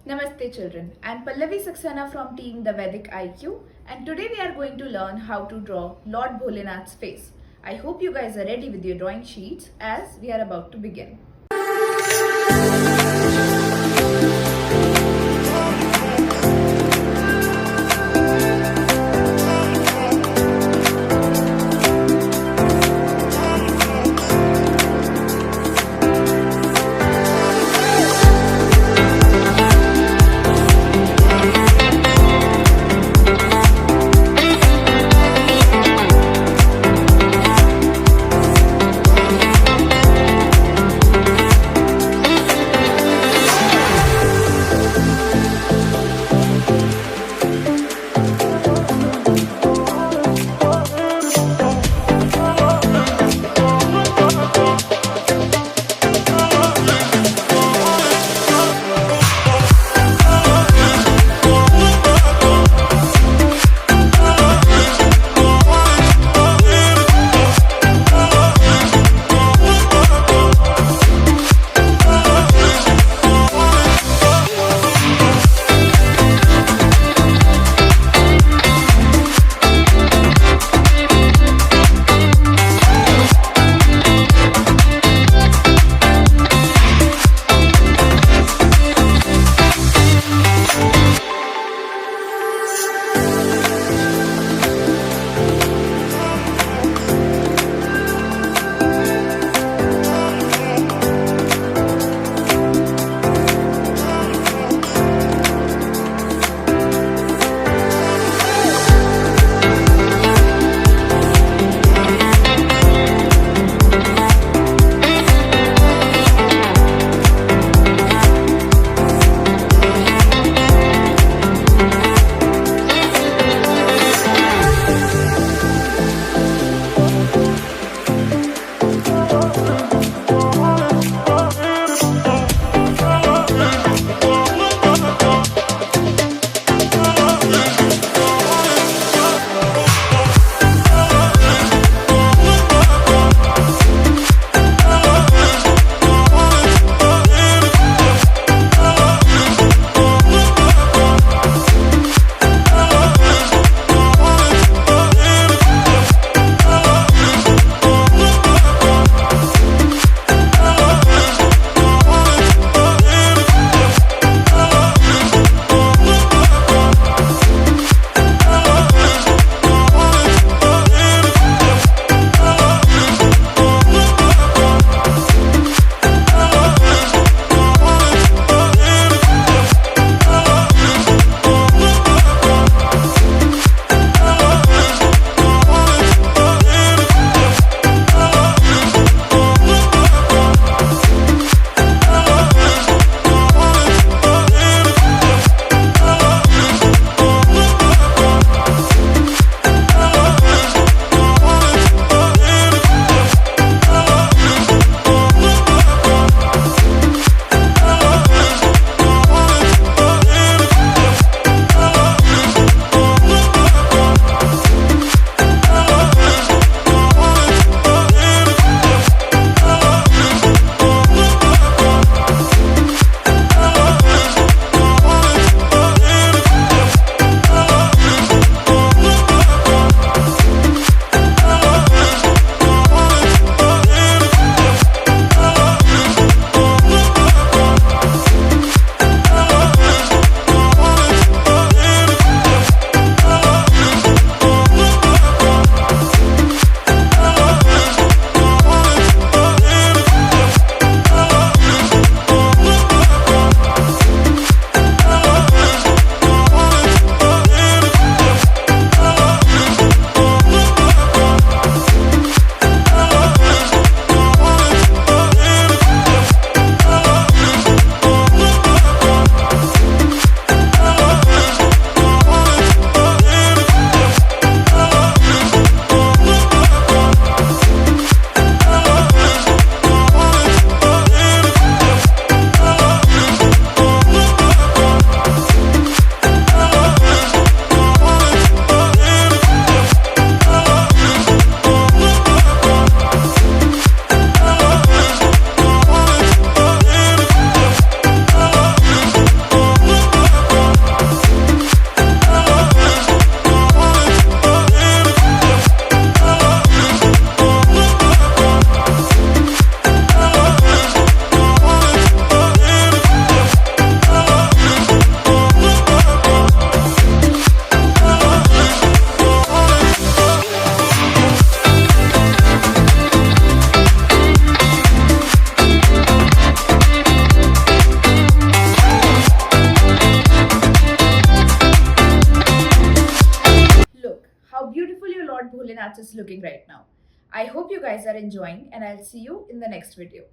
Namaste children, I am Pallavi Saxena from team The Vedic IQ and today we are going to learn how to draw Lord Bholenath's face. I hope you guys are ready with your drawing sheets as we are about to begin. Bholenath is looking right now. I hope you guys are enjoying and I'll see you in the next video.